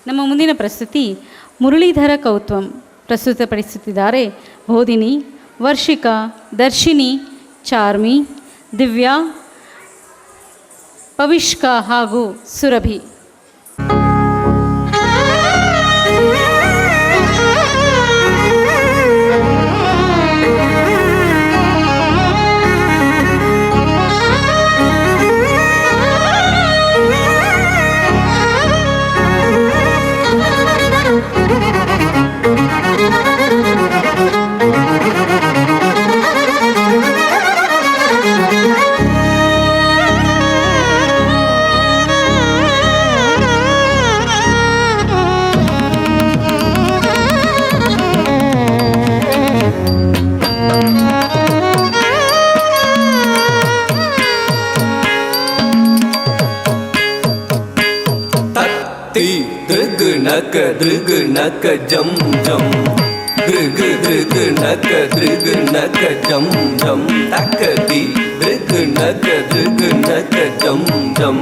ನಮ್ಮ ಮುಂದಿನ ಪ್ರಸ್ತುತಿ ಮುರಳೀಧರ ಕೌತ್ವಂ ಪ್ರಸ್ತುತಪಡಿಸುತ್ತಿದ್ದಾರೆ ಬೋಧಿನಿ, ವರ್ಷಿಕಾ, ದರ್ಶಿನಿ, ಚಾರ್ಮಿ, ದಿವ್ಯಾ, ಪವಿಷ್ಕಾ ಹಾಗೂ ಸುರಭಿ. ನಕ ದೃಗ್ ನಕ ಜಂ ಜಂ ದೃಗ್ ದೃಗ್ ನಕ ದೃಗ್ ನಕ ಜಂ ಜಂ ತಕದಿ ದೃಗ್ ನಕ ದೃಗ್ ನಕ ಜಂ ಜಂ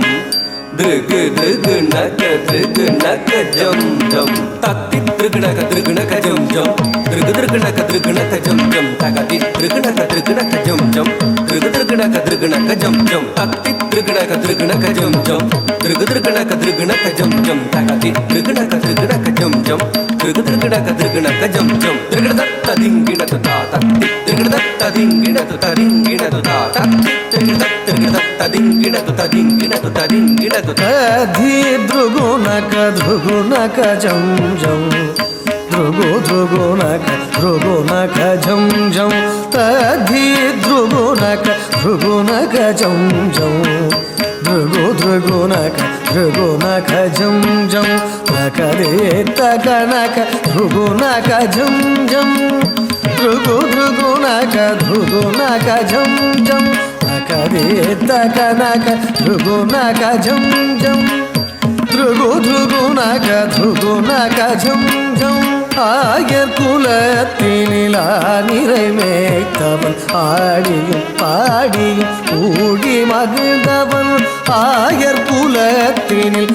ದೃಗ್ ದೃಗ್ ನಕ ದೃಗ್ ನಕ ಜಂ ಜಂ ತತ್ತಿ ದೃಗ್ ನಕ ದೃಗ್ ನಕ ಜಂ ಜಂ ದೃಗ್ ದೃಗ್ ನಕ ದೃಗ್ ನಕ ಜಂ ಜಂ ತಕದಿ ದೃಗ್ ನಕ ದೃಗ್ ನಕ ಜಂ ಜಂ ದೃಗ್ ದೃಗ್ ನಕ ದೃಗ್ ನಕ ಜಂ ಜಂ ತತ್ತಿ ದೃಗ್ ನಕ ದೃಗ್ ನಕ ಜಂ ಜಂ ದೃಗ್ ದೃಗ್ ನಕ ದೃಗ್ ನಕ ಜಂ ಜಂ ತಕದಿ ದೃಗ್ ನಕ ದೃಗ್ ನಕ ಜಂ ಜಂ ದೃಗ್ ದೃಗ್ ನಕ ದೃಗ್ ನಕ ಜಂ ಜಂ ದೃಗ್ ದತ್ತ ದಿಂಗಿಣ ತು ತಾ ತತ್ತಿ ದೃಗ್ ದತ್ತ ದಿಂಗಿಣ ತು ತ ದಿಂಗಿಣ ತು ತಾ ತತ್ತಿ ದೃಗ್ ದತ್ತ ದಿಂಗಿಣ ತು ತ ದಿಂಗಿಣ ತು ತ ದಿಂಗಿಣ ತು ಧಿ ದೃಗು ನಕ ಜಂ ಜಂ ದೃಗು ದೃಗು ನಕ ಜಂ ಜಂ ತಧಿ ದೃಗು ನಕ ಜಂ ಜಂ ದೃಗು ದೃಗು ನಕ ಜಂ ಜಂ ತಕದೇ ತಕ ನಕ ದೃಗು ನಕ ಜಂ ಜಂ ದೃಗು ದೃಗು ನಕ ಜಂ ಜಂ ತಕದೇ ತಕ ನಕ ದೃಗು ನಕ ಜಂ ಜಂ ದೃಗು ದೃಗು ನಕ ಜಂ ಜಂ ஆயர் குலத்தினில் நிறை மேய்த்தவன் ஆடியும் பாடியும் ஊடி மகிழ்ந்தவன் ஆயர் குலத்தினில்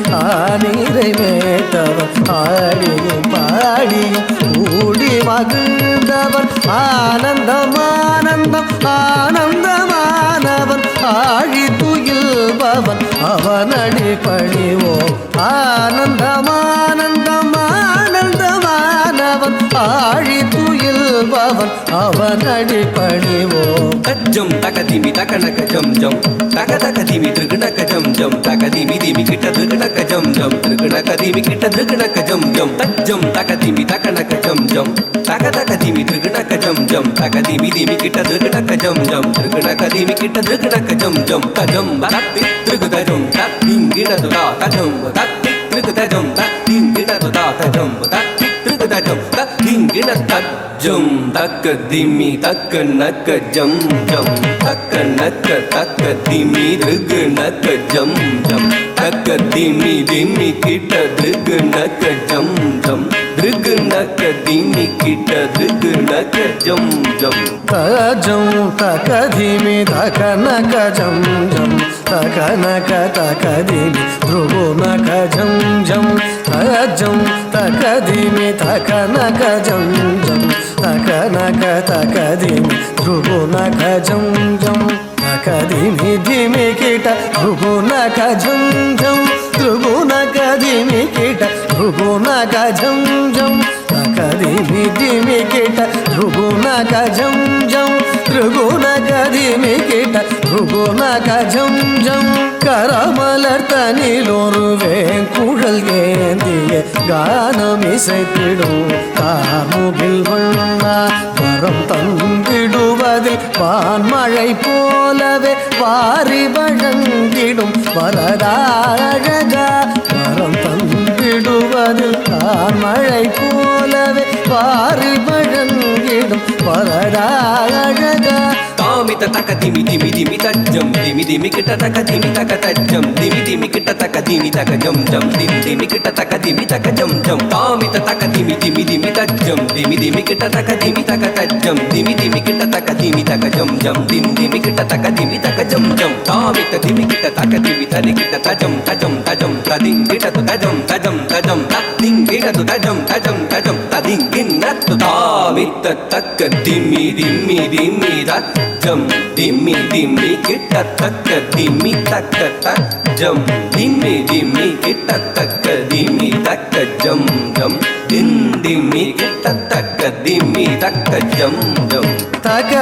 நிறை மேய்த்தவன் ஆடியும் பாடியும் ஊடி மகிழ்ந்தவன் ஆனந்தம் ஆனந்தம் ஆனந்தமானவன் ஆழி துயில்பவன் அவனடி பணிவோம் ஆனந்தம் ஆனந்தம் ஆனந்தமானவன் ஆழி துயில்பவன் அவனடி பணிவோம் தஜ்ஜம் தகதிமி தகனக ஜம் ஜம் தக தகதிமி திருகுணக ஜம் ஜம் தகதிமி திமி கிட்ட திருகுணக ஜம் ஜம் திருகுணக திமி கிட்ட திருகுணக ஜம் ஜம் தஜ்ஜம் தகதிமி தகனக ஜம் ஜம் தக தகதிமி திருகுணக ஜம் ஜம் தகதிமி திமி கிட்ட திருகுணக ஜம் ஜம் திருகுணக திமி கிட்ட திருகுணக ஜம் ஜம் தஜம் தத்தி திருகுதஜம் தத்திங்கிணது தா தஜம் தத்தி திருகுதஜம் தத்திங்கிணது தா தஜம் தத்தி திருகுதஜம் தத்திங்கிண தஜம் தக்க திமி தக்க நக்க ஜம் ஜம் தக்க நக்க தக்க திமி திருகு நக்க ஜம் ஜம் தக்க திமி திமி கிட்ட திருகு நக்க ஜம் ஜம் திருகு நக்க திமி கிட்ட திருகு நக்க ஜம் ஜம் தஜம் தக திமி தக நக ஜம் ஜம் தக நக தக திமி த்ருகு நக ஜம் ஜம் தஜம் தக திமி தக நக ஜம் ஜம் தக நக தக திமி த்ருகு நக ஜம் ஜம் தக திமி திமி கிட்ட த்ருகு நக ஜம் ஜம் த்ருகு நக திமி கிட்ட த்ருகு நக ஜம் ஜம் தக திமி திமி கிட்ட த்ருகு நக ஜம் ஜம் த்ருகு நக திமி கிட்ட த்ருகு நக ஜம் ஜம் கரமலர் தனிலொரு வேங்குழல் ஏந்திய கானம் இசைத்திடும் காமுகில் வண்ணா வரம் தந்திடுவதில் வான்மழை போலவே வாரி வழங்கிடும் வரதாழகா வரம் தந்திடுவதில் வான்மழை போலவே வாரி வழங்கிடும் வரதாழகா தாமித தக திமி திமி திமி தஜ்ஜம் திமி திமி கிட்ட தக திமி தக தஜ்ஜம் திமி திமி கிட்ட தக திமி தக ஜம் ஜம் திமி திமி கிட்ட தக திமி தக ஜம் ஜம் தாமித தக திமி திமி திமி தஜ்ஜம் திமி திமி கிட்ட தக திமி தக தஜ்ஜம் திமி திமி கிட்ட தக திமி தக ஜம் ஜம் திமி திமி கிட்ட தக திமி தக ஜம் ஜம் தாமித திமி கிட்ட தக திமி தனி கிட்ட தஜம் தஜம் தஜம் ததிங் கிட்ட தஜம் தஜம் தஜம் ತಿಂಗಿಣದು ತಜಂ ತಜಂ ತಜಂ ತದಿಂಗಿನ್ನತ್ತು ತಾಮಿತ್ತ ತಕ್ಕ ದಿಮ್ಮಿ ದಿಮ್ಮಿ ದಿಮ್ಮಿ ತಜ್ಜಂ ದಿಮ್ಮಿ ದಿಮ್ಮಿ ಕಿಟ್ಟ ತಕ್ಕ ದಿಮ್ಮಿ ತಕ್ಕ ತಜ್ಜಂ ದಿಮ್ಮಿ ದಿಮ್ಮಿ ಕಿಟ್ಟ ತಕ್ಕ ದಿಮ್ಮಿ ತಕ್ಕ ಜಂ ಜಂ ದಿನ್ ದಿಮ್ಮಿ ಕಿಟ್ಟ ತಕ್ಕ ದಿಮ್ಮಿ ತಕ್ಕ ಜಂ ಜಂ ತಕ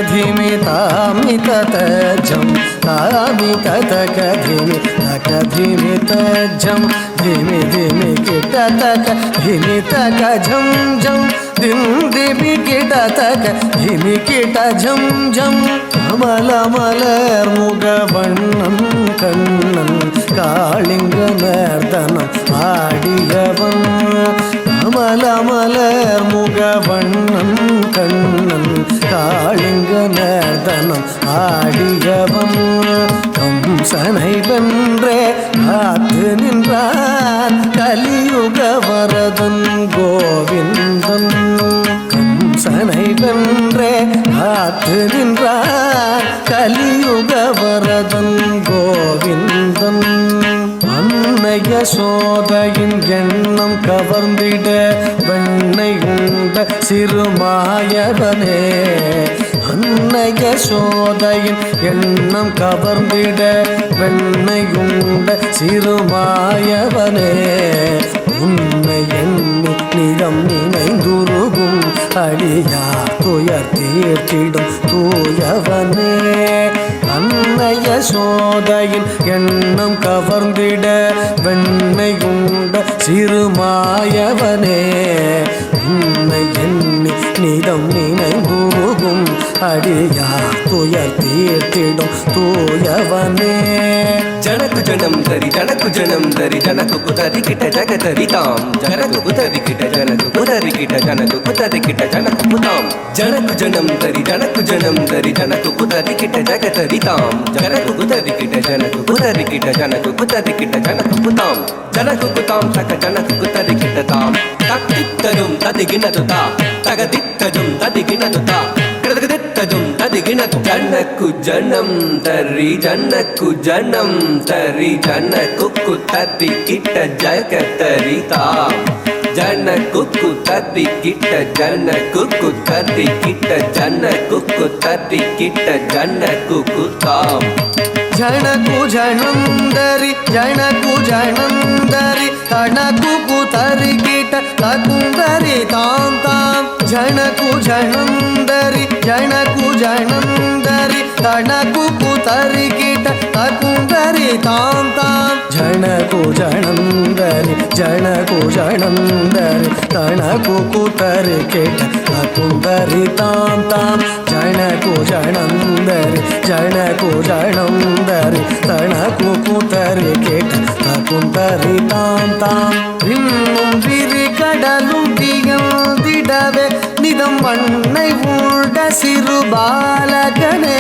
ಧಿಮಿ ತಾಮಿ ತಜ್ಜಂ ತಾಮಿ ತಕ ಧಿಮಿ ತಜ್ಜಂ ಧಿಮಿ ಧಿಮಿ ಕಿಟ ತಕ ಧಿಮಿ ತಕ ಝಂ ಝಂ ದಿಂ ದಿಮಿ ಕಿಟ ತಕ ಧಿಮಿ ಕಿಟ ಝಂ ಝಂ ಕಮಲ ಮಲರ್ முகவண்ணம் கண்ணன் காளிங்க நர்தனம் ஆடியவன் கமல மலர் முகவண்ணம் கண்ணன் காளிங்க நர்தனம் ஆடியவன் கம்சனை வென்றே காத்து நின்றான் கலியுக வரதன் கோவிந்தன் கம்சனை வென்றே காத்து நின்றான் கலியுக வரதன் கோவிந்தன் அன்னைய சோதையின் எண்ணம் கவர்ந்திட வெண்ணை உண்ட சிறுமாயவனே அன்னைய சோதையின் எண்ணம் கவர்ந்திட வெண்ணை உண்ட சிறுமாயவனே உன்னை எண்ணி நிலம் நினைந்துருகும் அடியா துயர் தீர்த்திடும் தூயவனே அன்னைய சோதையின் எண்ணம் கவர்ந்திட வெண்ணை உண்ட சிறுமாயவனே உன்னை எண்ணி நிதம் நினைந்துருகும் அடியா துயர் தீர்த்திடும் தூயவனே ಜನಕು ಜನಂ ಧರಿ ಜನಕು ಜನಂ ಧರಿ ಜನಕು ಕುತರಿ ಕಿಟ ಜಗತರಿ ತಾಂ ಜನಕು ಕುತರಿ ಕಿಟ ಜನಕು ಕುತರಿ ಕಿಟ ಜನಕು ಕುತರಿ ಕಿಟ ಜನಕು ಕುತಾಂ ಜನಕು ಜನಂ ಧರಿ ಜನಕು ಜನಂ ಧರಿ ಜನಕು ಕುತರಿ ಕಿಟ ಜಗತರಿ ತಾಂ ಜನಕು ಕುತರಿ ಕಿಟ ಜನಕು ಕುತರಿ ಕಿಟ ಜನಕು ಕುತರಿ ಕಿಟ ಜನಕು ಕುತಾಂ ಜನಕು ಕುತಾಂ ತಕ ಜನಕು ಕುತರಿ ಕಿಟ ತಾಂ ತಕ್ತಿತ್ತಜುಂ ತದಿಗಿನದು ತಾ ತಗದಿತ್ತಜುಂ ತದಿಗಿನದು ತಾ ಕೃತಗದಿತ್ತಜುಂ ತದಿಗಿನದು ಜನಕು ಜನಂ ಧರಿ ಜನಕು ಜನಂ ತರಿ ಜನಕು ಕುತರಿ ಕಿಟ ಜಗತರಿ ತಾಂ ಜನಕು ಕುತರಿ ಕಿಟ ಜನಕು ಕುತರಿ ಕಿಟ ಜನಕು ಕುತರಿ ಕಿಟ ಜನಕು ಕುತಾಂ ಜನಕು ಜಣಂದರಿ ಜನಕು ಜಣಂದರಿ ತಣಕು ಕುತರಿ ಕಿಟ ತಕುಂದರಿ ತಾಂ ತಾಂ ಜನಕು ಜಣಂದರಿ ಜನಕು ಜಣಂದರಿ ತಣಕು ಕುತರಿ ಕಿಟ ತಕುಂದರಿ ತಾಂ ತಾಂ ಜನಕು ಜಣಂದರಿ ಜನಕು ಜಣಂದರಿ ತಣಕು ಕುತರಿ ಕಿಟ ತಕುಂದರಿ ತಾಂ ತಾಂ ಜನಕು ಜಣಂದರಿ ಜನಕು ಜಣಂದರಿ தனக்கு கூத்தரி கேட்ட தகுந்தரி தாம் தாம் விண்ணும் விரி கடலும் வியந்திடவே நிதம் வண்ணை உண்ட சிறு பாலகனே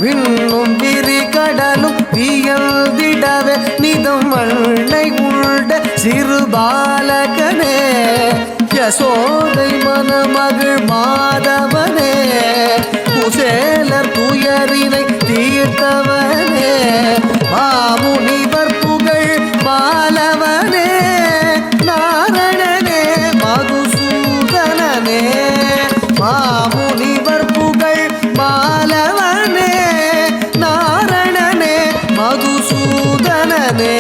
விண்ணும் விரி கடலும் வியந்திடவே நிதம் வண்ணை உண்ட சிறு பாலகனே யசோதை மணமகள் மாதவனே குசேலர் துயரினை தீர்த்தவனே மாமுனிவர் புகழ் மாலவனே நாரணனே மதுசூதனனே மாமுனிவர் புகழ் மாலவனே நாரணனே மதுசூதனனே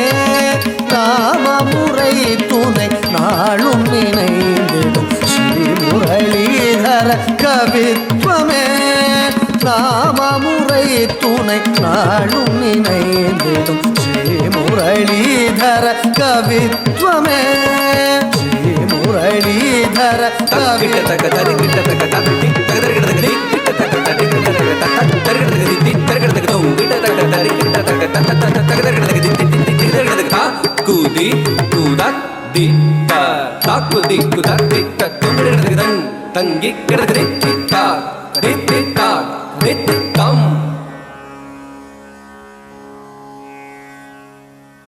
நாமமுறை துணை நாளும் நினைந்திடும் ஸ்ரீ முரளிதர கவித்வமே நாமமுறை துணை நாளும் நினைந்திடும் ஸ்ரீ முரளிதர கவித்வமே ஸ்ரீ முரளிதர குதி குதக் திட்ட தாக்குதி குதக் திட்ட துங்கிடதன் தங்கி கிடதே திட்டா திட்டா திட்டம்